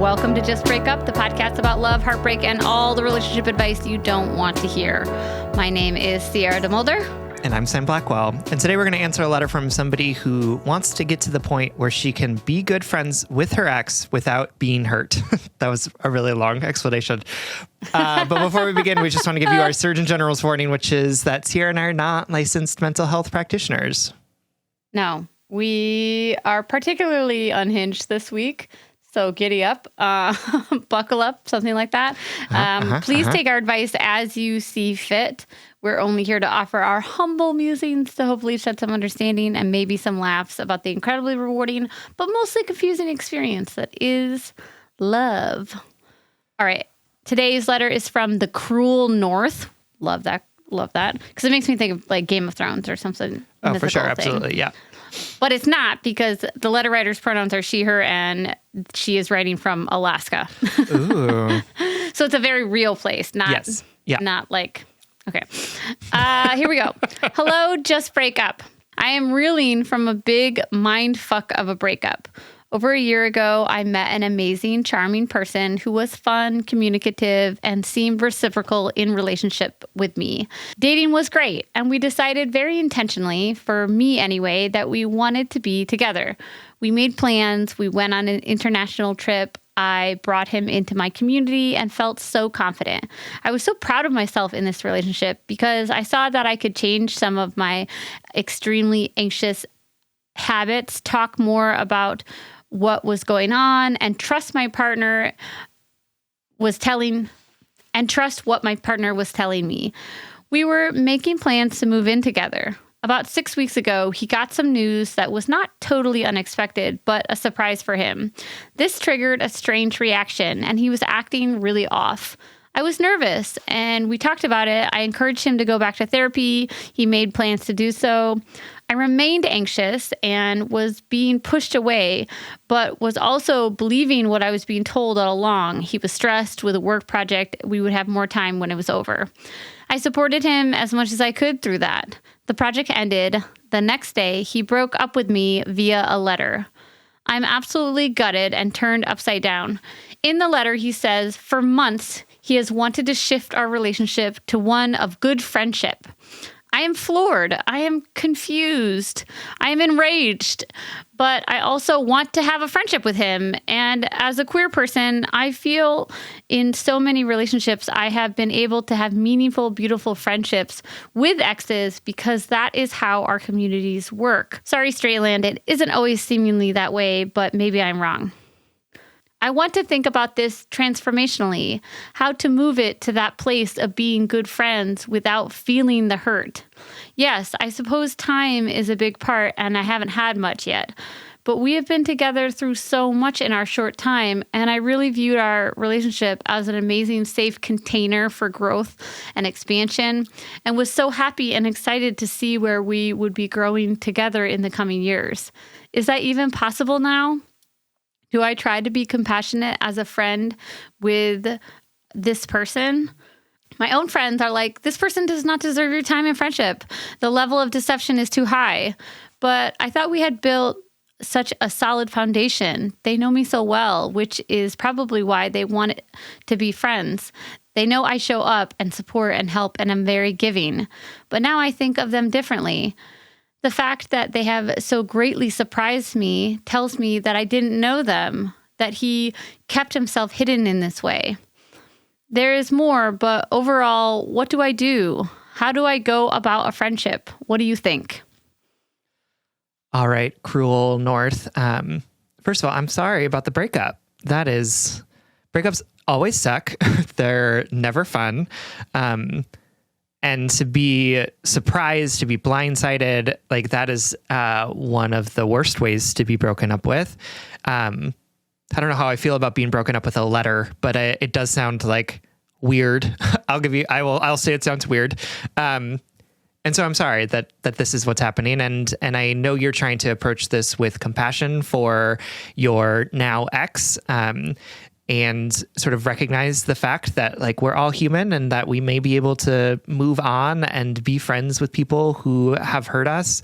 Welcome to Just Break Up, the podcast about love, heartbreak, and all the relationship advice you don't want to hear. My name is Sierra DeMulder. And I'm Sam Blackwell. And today we're going to answer a letter from somebody who wants to get to the point where she can be good friends with her ex without being hurt. That was a really long explanation. But before we begin, we just want to give you our Surgeon General's warning, which is that Sierra and I are not licensed mental health practitioners. No, we are particularly unhinged this week. So giddy up, buckle up, something like that. Please take our advice as you see fit. We're only here to offer our humble musings to hopefully shed some understanding and maybe some laughs about the incredibly rewarding, but mostly confusing experience that is love. All right. Today's letter is from the Cruel North. Love that. Because it makes me think of like Game of Thrones or something. Oh, for sure. Absolutely. Yeah. But it's not, because the letter writer's pronouns are she, her, and she is writing from Alaska. Ooh. So it's a very real place, not like, okay. Here we go. Hello, Just Break Up. I am reeling from a big mind fuck of a breakup. Over a year ago, I met an amazing, charming person who was fun, communicative, and seemed reciprocal in relationship with me. Dating was great, and we decided very intentionally, for me anyway, that we wanted to be together. We made plans. We went on an international trip. I brought him into my community and felt so confident. I was so proud of myself in this relationship because I saw that I could change some of my extremely anxious habits, talk more about what was going on, and trust what my partner was telling me. We were making plans to move in together. About 6 weeks ago, he got some news that was not totally unexpected, but a surprise for him. This triggered a strange reaction, and he was acting really off. I was nervous, and we talked about it. I encouraged him to go back to therapy. He made plans to do so. I remained anxious and was being pushed away, but was also believing what I was being told all along. He was stressed with a work project. We would have more time when it was over. I supported him as much as I could through that. The project ended. The next day, he broke up with me via a letter. I'm absolutely gutted and turned upside down. In the letter, he says, for months, he has wanted to shift our relationship to one of good friendship. I am floored. I am confused. I am enraged. But I also want to have a friendship with him. And as a queer person, I feel in so many relationships, I have been able to have meaningful, beautiful friendships with exes because that is how our communities work. Sorry, Straightland, it isn't always seemingly that way, but maybe I'm wrong. I want to think about this transformationally, how to move it to that place of being good friends without feeling the hurt. Yes, I suppose time is a big part, and I haven't had much yet. But we have been together through so much in our short time, and I really viewed our relationship as an amazing, safe container for growth and expansion, and was so happy and excited to see where we would be growing together in the coming years. Is that even possible now? Do I try to be compassionate as a friend with this person? My own friends are like, this person does not deserve your time and friendship. The level of deception is too high. But I thought we had built such a solid foundation. They know me so well, which is probably why they want to be friends. They know I show up and support and help, and I'm very giving. But now I think of them differently. The fact that they have so greatly surprised me tells me that I didn't know them, that he kept himself hidden in this way. There is more, but overall, what do I do? How do I go about a friendship? What do you think? All right, Cruel North. First of all, I'm sorry about the breakup. Breakups always suck. They're never fun. And to be surprised, to be blindsided, like that is one of the worst ways to be broken up with. I don't know how I feel about being broken up with a letter, but it does sound like weird. I'll say it sounds weird. And so I'm sorry that this is what's happening. And I know you're trying to approach this with compassion for your now ex. And sort of recognize the fact that like we're all human and that we may be able to move on and be friends with people who have hurt us.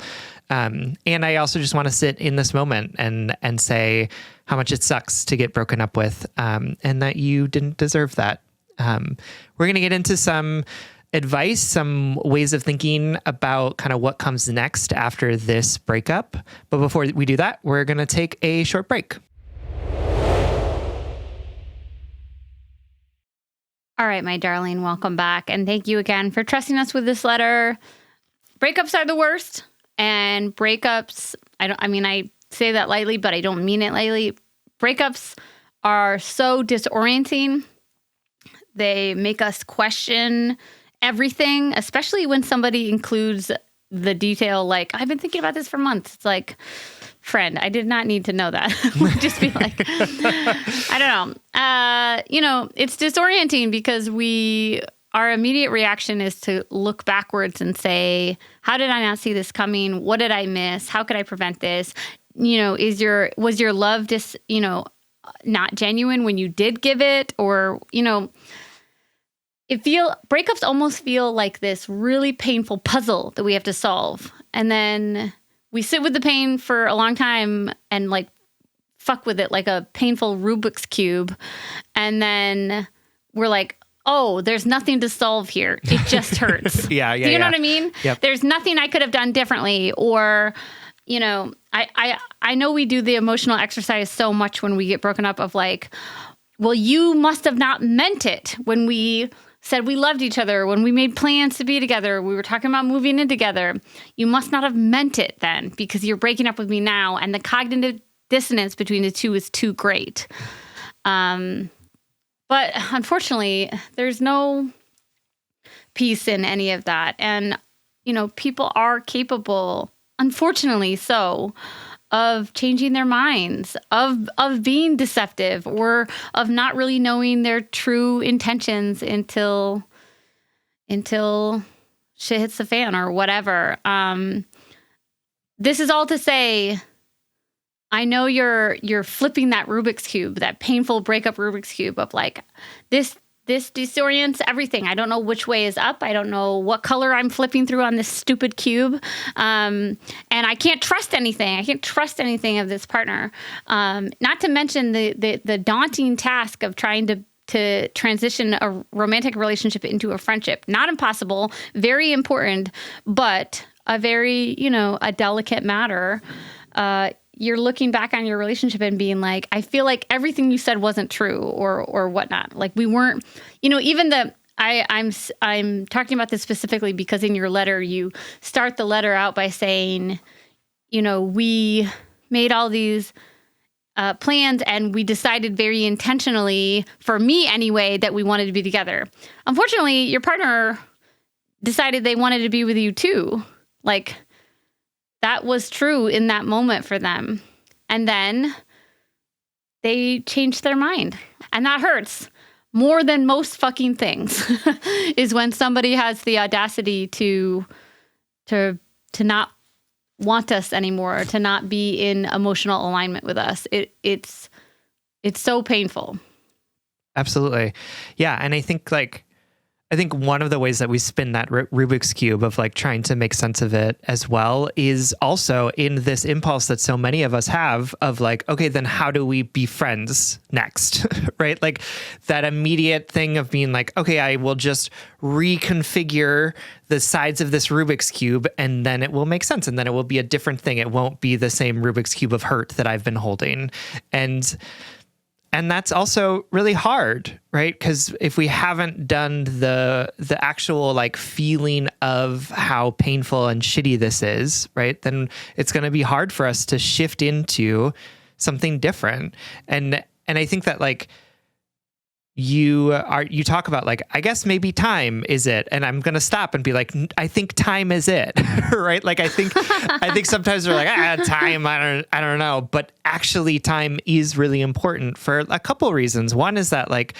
And I also just want to sit in this moment and say how much it sucks to get broken up with, and that you didn't deserve that. We're going to get into some advice, some ways of thinking about kind of what comes next after this breakup. But before we do that, we're going to take a short break. All right, my darling, welcome back. And thank you again for trusting us with this letter. Breakups are the worst. And breakups, I say that lightly, but I don't mean it lightly. Breakups are so disorienting. They make us question everything, especially when somebody includes the detail like, I've been thinking about this for months. It's like, friend, I did not need to know that. Just be like, I don't know. It's disorienting because our immediate reaction is to look backwards and say, how did I not see this coming? What did I miss? How could I prevent this? Was your love just, not genuine when you did give it? Or, breakups almost feel like this really painful puzzle that we have to solve. And then we sit with the pain for a long time and like fuck with it like a painful Rubik's Cube. And then we're like, oh, there's nothing to solve here. It just hurts. Yeah. Do you know what I mean? Yep. There's nothing I could have done differently. Or, I know we do the emotional exercise so much when we get broken up of like, well, you must have not meant it when we said we loved each other, when we made plans to be together, we were talking about moving in together. You must not have meant it then because you're breaking up with me now. And the cognitive dissonance between the two is too great. But unfortunately, there's no peace in any of that. And, people are capable, unfortunately so, of changing their minds, of being deceptive, or of not really knowing their true intentions until shit hits the fan or whatever. This is all to say, I know you're flipping that Rubik's Cube, that painful breakup Rubik's Cube of like, this disorients everything. I don't know which way is up. I don't know what color I'm flipping through on this stupid cube. And I can't trust anything. I can't trust anything of this partner. Not to mention the daunting task of trying to transition a romantic relationship into a friendship. Not impossible, very important, but a very, a delicate matter. You're looking back on your relationship and being like, I feel like everything you said wasn't true or whatnot. Like we weren't, even I'm talking about this specifically because in your letter, you start the letter out by saying, we made all these plans and we decided very intentionally, for me anyway, that we wanted to be together. Unfortunately, your partner decided they wanted to be with you too. Like, that was true in that moment for them. And then they changed their mind. And that hurts more than most fucking things is when somebody has the audacity to not want us anymore, to not be in emotional alignment with us. It's so painful. Absolutely. Yeah. And I think one of the ways that we spin that Rubik's Cube of like trying to make sense of it as well is also in this impulse that so many of us have of like, okay, then how do we be friends next? Right? Like that immediate thing of being like, okay, I will just reconfigure the sides of this Rubik's Cube and then it will make sense. And then it will be a different thing. It won't be the same Rubik's Cube of hurt that I've been holding. And that's also really hard, right? Because if we haven't done the actual like feeling of how painful and shitty this is, right, then it's going to be hard for us to shift into something different. And I think that like you talk about like, I guess maybe time is it. And I'm going to stop and be like, I think time is it. Right. Like, I think sometimes we're like, time, I don't know. But actually time is really important for a couple reasons. One is that like,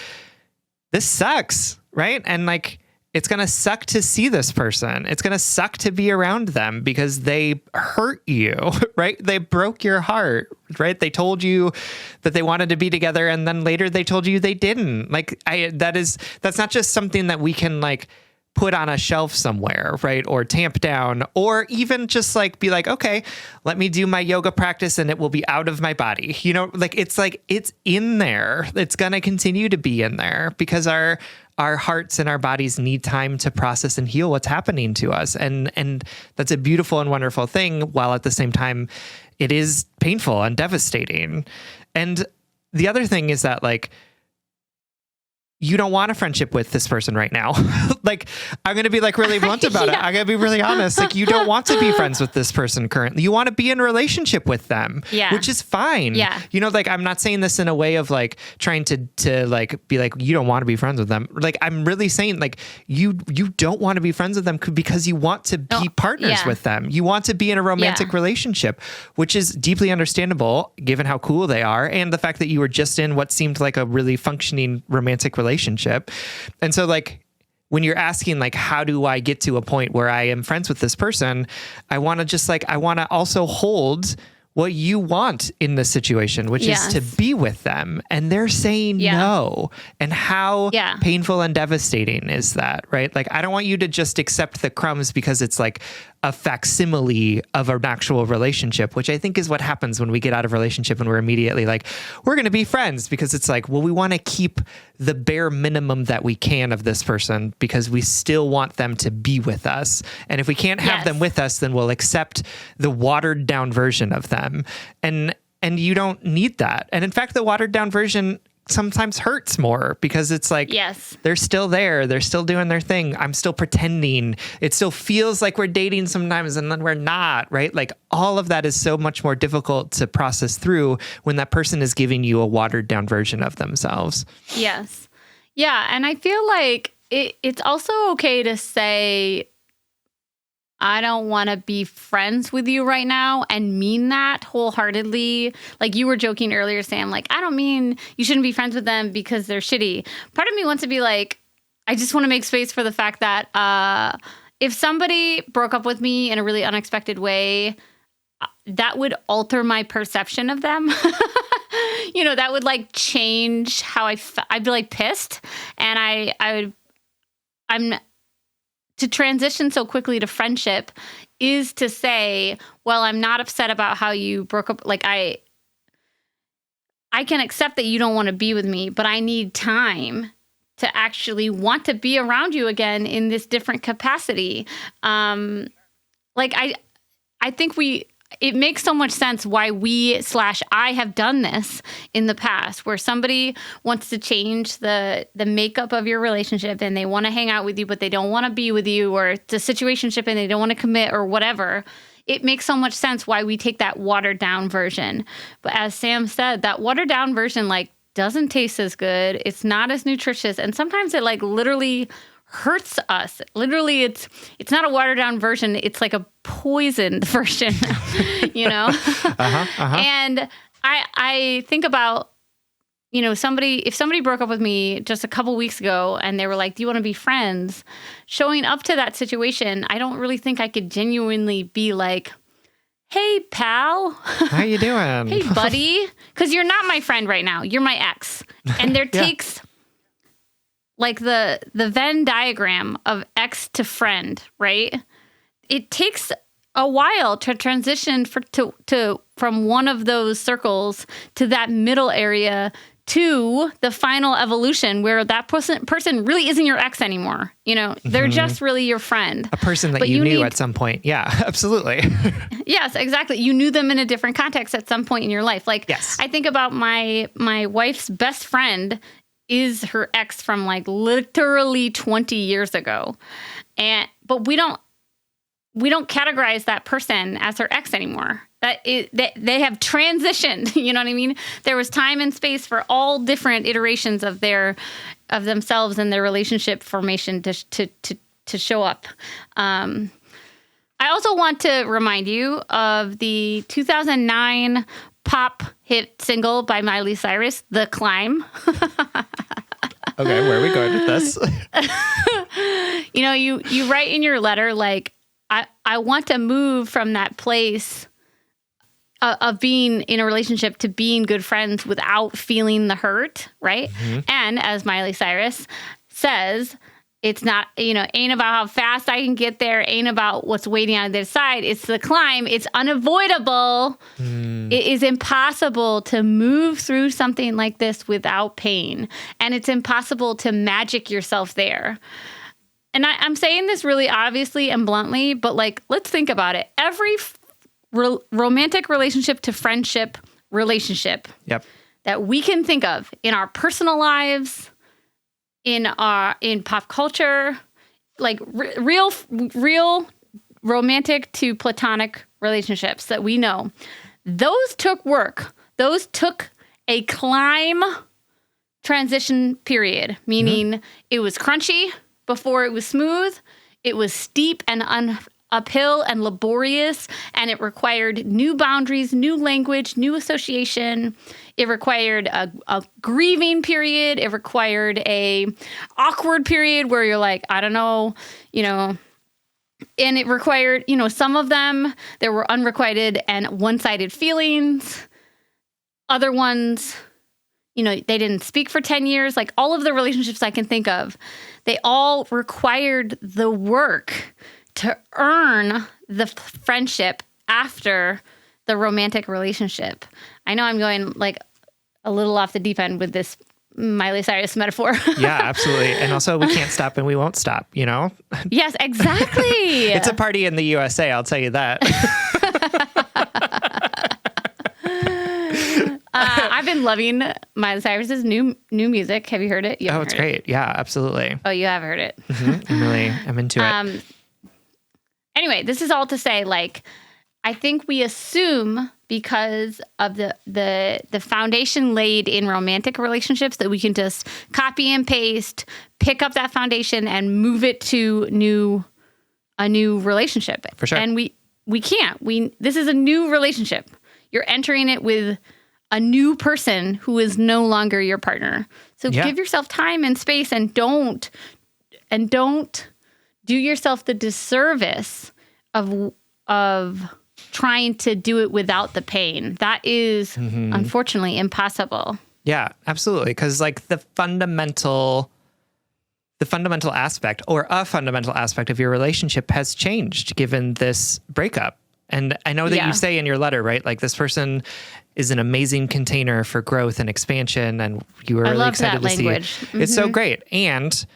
this sucks. Right. And like, it's going to suck to see this person. It's going to suck to be around them because they hurt you, right? They broke your heart, right? They told you that they wanted to be together and then later they told you they didn't. Like that's not just something that we can like put on a shelf somewhere, right? Or tamp down, or even just like be like, okay, let me do my yoga practice and it will be out of my body. Like it's in there. It's going to continue to be in there because our hearts and our bodies need time to process and heal what's happening to us. And that's a beautiful and wonderful thing, while at the same time, it is painful and devastating. And the other thing is that, like, you don't want a friendship with this person right now. Like, I'm going to be like really blunt about it. I'm going to be really honest. Like, you don't want to be friends with this person currently. You want to be in a relationship with them, which is fine. Yeah. Like, I'm not saying this in a way of like trying to like be like, you don't want to be friends with them. Like, I'm really saying like, you don't want to be friends with them because you want to be partners with them. You want to be in a romantic relationship, which is deeply understandable given how cool they are. And the fact that you were just in what seemed like a really functioning romantic relationship. And so like, when you're asking like, how do I get to a point where I am friends with this person? I want to also hold what you want in this situation, which is to be with them. And they're saying no. And how painful and devastating is that, right? Like, I don't want you to just accept the crumbs because it's like a facsimile of an actual relationship, which I think is what happens when we get out of a relationship and we're immediately like, we're going to be friends, because it's like, well, we want to keep the bare minimum that we can of this person because we still want them to be with us. And if we can't have them with us, then we'll accept the watered down version of them. And you don't need that. And in fact, the watered down version sometimes hurts more because it's like, they're still there. They're still doing their thing. I'm still pretending. It still feels like we're dating sometimes and then we're not, right? Like, all of that is so much more difficult to process through when that person is giving you a watered down version of themselves. Yes. Yeah. And I feel like it's also okay to say, I don't want to be friends with you right now, and mean that wholeheartedly. Like, you were joking earlier, Sam, like, I don't mean you shouldn't be friends with them because they're shitty. Part of me wants to be like, I just want to make space for the fact that if somebody broke up with me in a really unexpected way, that would alter my perception of them. That would like change how I'd be like pissed. And I'm to transition so quickly to friendship is to say, well, I'm not upset about how you broke up. Like, I can accept that you don't want to be with me, but I need time to actually want to be around you again in this different capacity. Like, I think it makes so much sense why I have done this in the past, where somebody wants to change the makeup of your relationship and they want to hang out with you, but they don't want to be with you, or it's a situationship and they don't want to commit or whatever. It makes so much sense why we take that watered down version. But as Sam said, that watered down version, like, doesn't taste as good. It's not as nutritious. And sometimes it like literally hurts us. Literally, it's not a watered down version. It's like a poisoned version, And I think about, if somebody broke up with me just a couple weeks ago and they were like, do you want to be friends? Showing up to that situation, I don't really think I could genuinely be like, hey, pal. How you doing? Hey, buddy. Because you're not my friend right now. You're my ex. And there takes like the Venn diagram of ex to friend, right? It takes a while to transition from one of those circles to that middle area to the final evolution where that person really isn't your ex anymore. They're just really your friend. A person that you knew at some point. Yeah, absolutely. Yes, exactly. You knew them in a different context at some point in your life. Like, I think about my wife's best friend is her ex from like literally 20 years ago. But we don't categorize that person as her ex anymore. They have transitioned, you know what I mean? There was time and space for all different iterations of themselves and their relationship formation to show up. I also want to remind you of the 2009 pop hit single by Miley Cyrus, The Climb. Okay, where are we going with this? You write in your letter, like, I want to move from that place of being in a relationship to being good friends without feeling the hurt, right? Mm-hmm. And as Miley Cyrus says, It's not, ain't about how fast I can get there, ain't about what's waiting on the other side. It's the climb. It's unavoidable. It is impossible to move through something like this without pain. And it's impossible to magic yourself there. And I'm saying this really obviously and bluntly, but like, let's think about it. Every romantic relationship to friendship relationship that we can think of in our personal lives, in pop culture, like real romantic to platonic relationships that we know, those took work. Those took a climb transition period, meaning it was crunchy before it was smooth. It was steep and uphill and laborious, and it required new boundaries, new language, new association. It required a grieving period. It required a awkward period where you're like, I don't know, and it required, some of them, there were unrequited and one-sided feelings. Other ones, they didn't speak for 10 years. Like all of the relationships I can think of, they all required the work to earn the friendship after the romantic relationship. I know I'm going like a little off the deep end with this Miley Cyrus metaphor. Yeah, absolutely. And also we can't stop and we won't stop, Yes, exactly. It's a party in the USA, I'll tell you that. I've been loving Miley Cyrus's new music. Have you heard it? It's great. Yeah, absolutely. Oh, you have heard it. Mm-hmm. I'm into it. Anyway, this is all to say, like, I think we assume because of the foundation laid in romantic relationships that we can just copy and paste, pick up that foundation and move it to a new relationship. For sure. And we can't. This is a new relationship. You're entering it with a new person who is no longer your partner. So give yourself time and space and don't do yourself the disservice of trying to do it without the pain. That is unfortunately impossible. Yeah, absolutely. Because like the fundamental aspect or a fundamental aspect of your relationship has changed given this breakup. And I know that you say in your letter, right? Like this person is an amazing container for growth and expansion. And you were really excited to see it. It's so great. And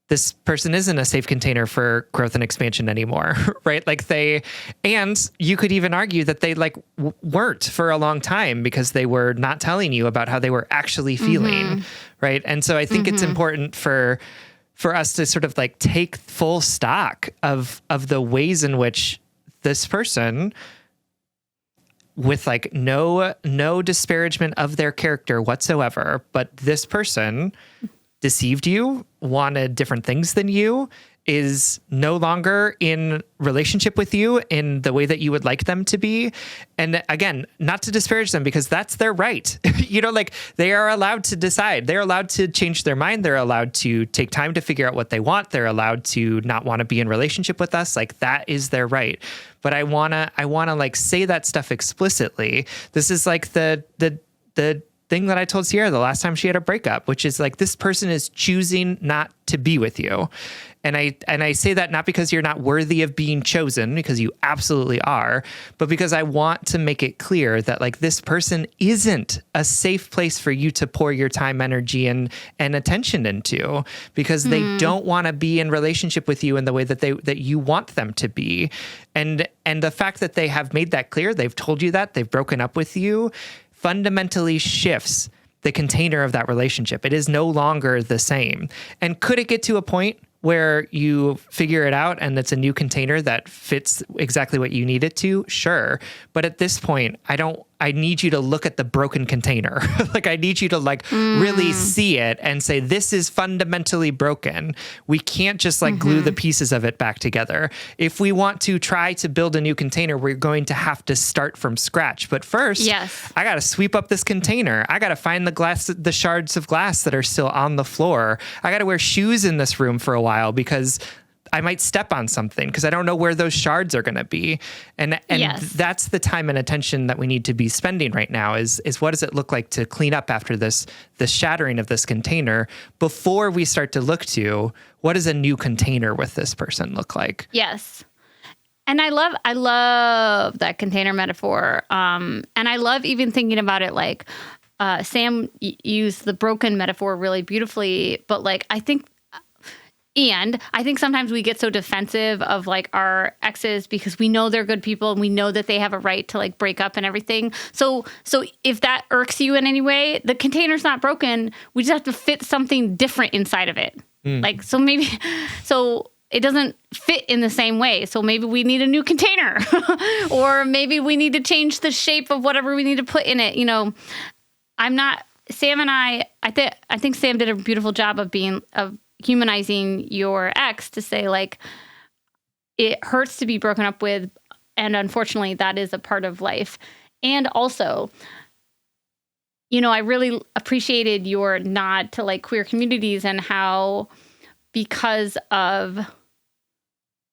this person isn't a safe container for growth and expansion anymore, right? And you could even argue that they weren't for a long time because they were not telling you about how they were actually feeling, right? And so I think it's important for us to sort of take full stock of the ways in which this person, with no disparagement of their character whatsoever, but this person deceived you, wanted different things than you, is no longer in relationship with you in the way that you would like them to be. And again, not to disparage them because that's their right. They are allowed to decide. They're allowed to change their mind. They're allowed to take time to figure out what they want. They're allowed to not want to be in relationship with us. That is their right. But I want to say that stuff explicitly. This is the thing that I told Sierra the last time she had a breakup, which is this person is choosing not to be with you. And I say that not because you're not worthy of being chosen, because you absolutely are, but because I want to make it clear that this person isn't a safe place for you to pour your time, energy, and attention into, because they don't want to be in relationship with you in the way that you want them to be. And the fact that they have made that clear, they've told you that, they've broken up with you, fundamentally shifts the container of that relationship. It is no longer the same. And could it get to a point where you figure it out and it's a new container that fits exactly what you need it to? Sure. But at this point, I need you to look at the broken container. I need you to really see it and say, this is fundamentally broken. We can't just glue the pieces of it back together. If we want to try to build a new container, we're going to have to start from scratch. But first, I got to sweep up this container. I got to find the shards of glass that are still on the floor. I got to wear shoes in this room for a while because I might step on something because I don't know where those shards are going to be. And Yes. that's the time and attention that we need to be spending right now is what does it look like to clean up after this shattering of this container before we start to look to what does a new container with this person look like? Yes. And I love that container metaphor. And I love even thinking about it like Sam used the broken metaphor really beautifully, but like I think sometimes we get so defensive of like our exes because we know they're good people and we know that they have a right to like break up and everything. So if that irks you in any way, the container's not broken. We just have to fit something different inside of it. Like, so it doesn't fit in the same way. So maybe we need a new container or maybe we need to change the shape of whatever we need to put in it. You know, Sam and I think Sam did a beautiful job of humanizing your ex to say like it hurts to be broken up with, and unfortunately that is a part of life. And also, you know, I really appreciated your nod to like queer communities and how because of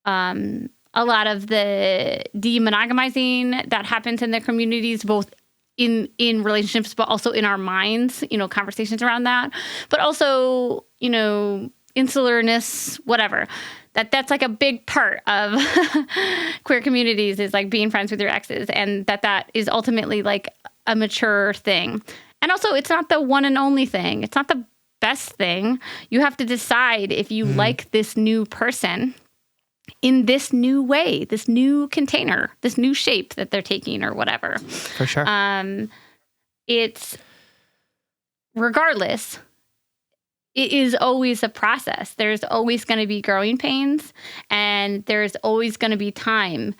a lot of the demonogamizing that happens in their communities, both in relationships, but also in our minds, you know, conversations around that, but also, you know, insularness, whatever, that's like a big part of queer communities is like being friends with your exes, and that is ultimately like a mature thing. And also it's not the one and only thing. It's not the best thing. You have to decide if you like this new person in this new way, this new container, this new shape that they're taking or whatever. For sure. It's regardless, it is always a process. There's always going to be growing pains and there's always going to be time.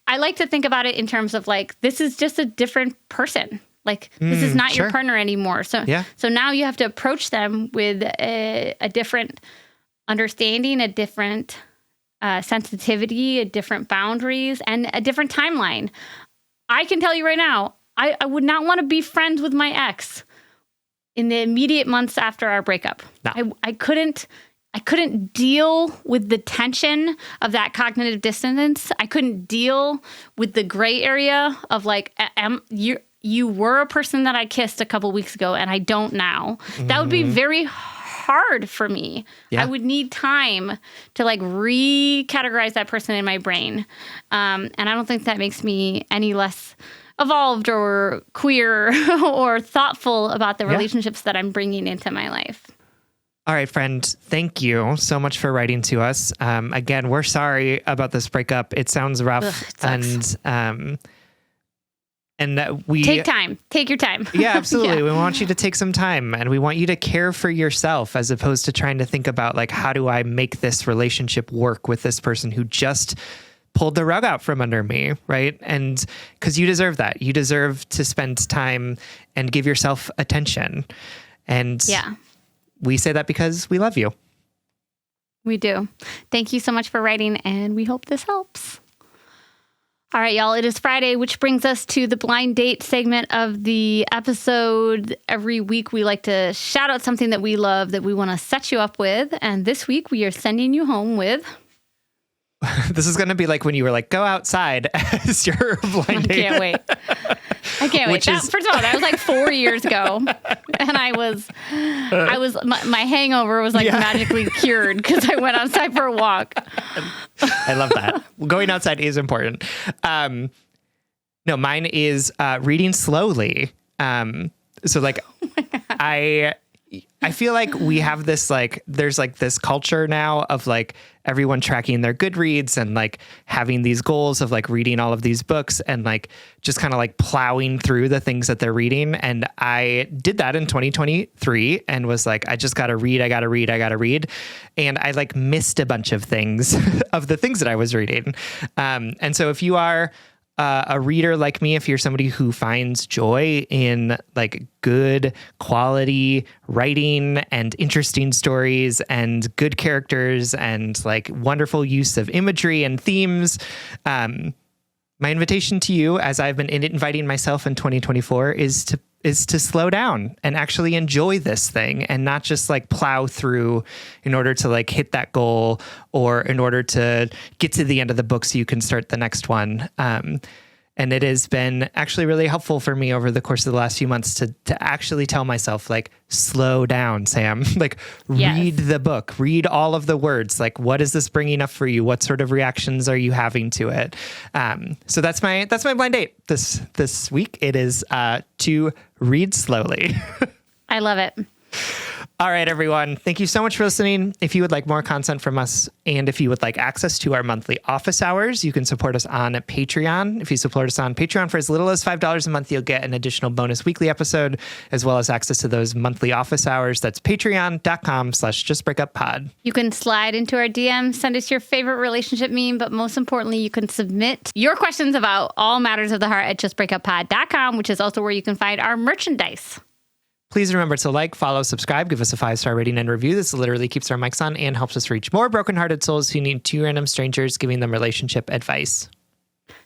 I like to think about it in terms of like, this is just a different person. Like this is not your partner anymore. So now you have to approach them with a different understanding, a different sensitivity, a different boundaries, and a different timeline. I can tell you right now, I would not want to be friends with my ex in the immediate months after our breakup. No. I couldn't deal with the tension of that cognitive dissonance. I couldn't deal with the gray area of like, you were a person that I kissed a couple weeks ago and I don't now. That would be very hard for me. Yeah. I would need time to like recategorize that person in my brain. And I don't think that makes me any less evolved or queer or thoughtful about the relationships that I'm bringing into my life. All right, friend. Thank you so much for writing to us. Again, we're sorry about this breakup. It sounds rough. And that we take time. Take your time. Yeah, absolutely. We want you to take some time and we want you to care for yourself as opposed to trying to think about like, how do I make this relationship work with this person who just pulled the rug out from under me, right? And because you deserve that. You deserve to spend time and give yourself attention. And we say that because we love you. We do. Thank you so much for writing, and we hope this helps. All right, y'all, it is Friday, which brings us to the blind date segment of the episode. Every week, we like to shout out something that we love that we want to set you up with. And this week, we are sending you home with... This is going to be like when you were like, go outside as your blind date. I can't wait. First of all, that was like 4 years ago. And my hangover was like magically cured because I went outside for a walk. I love that. Going outside is important. No, mine is reading slowly. So like I feel like we have this, like, there's like this culture now of like everyone tracking their Goodreads and like having these goals of like reading all of these books and like just kind of like plowing through the things that they're reading. And I did that in 2023 and was like, I just got to read. I got to read. And I like missed a bunch of things of the things that I was reading. And so if you are a reader like me, if you're somebody who finds joy in like good quality writing and interesting stories and good characters and like wonderful use of imagery and themes, my invitation to you, as I've been inviting myself in 2024, is is to slow down and actually enjoy this thing and not just like plow through in order to like hit that goal or in order to get to the end of the book so you can start the next one. And it has been actually really helpful for me over the course of the last few months to actually tell myself, like, slow down, Sam. Like, read the book, read all of the words. Like, what is this bringing up for you? What sort of reactions are you having to it? So that's my blind date this week. It is to read slowly. I love it. All right, everyone. Thank you so much for listening. If you would like more content from us and if you would like access to our monthly office hours, you can support us on Patreon. If you support us on Patreon for as little as $5 a month, you'll get an additional bonus weekly episode, as well as access to those monthly office hours. That's patreon.com/justbreakuppod. You can slide into our DMs, send us your favorite relationship meme, but most importantly, you can submit your questions about all matters of the heart at justbreakuppod.com, which is also where you can find our merchandise. Please remember to like, follow, subscribe, give us a 5-star rating and review. This literally keeps our mics on and helps us reach more brokenhearted souls who need 2 random strangers giving them relationship advice.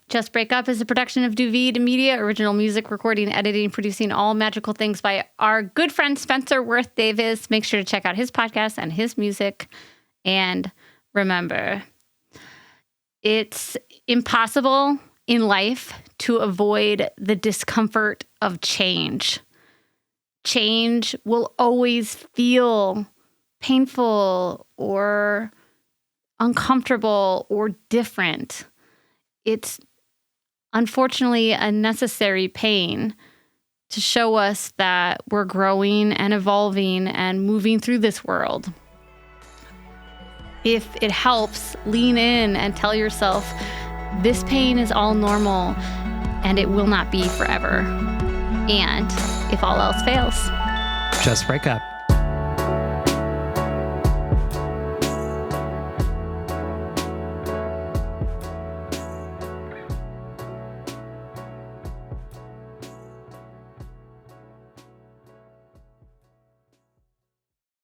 Just Break Up is a production of Duvid Media, original music, recording, editing, producing all magical things by our good friend Spencer Worth Davis. Make sure to check out his podcast and his music. And remember, it's impossible in life to avoid the discomfort of change. Change will always feel painful or uncomfortable or different. It's unfortunately a necessary pain to show us that we're growing and evolving and moving through this world. If it helps, lean in and tell yourself, this pain is all normal and it will not be forever. And if all else fails, just break up.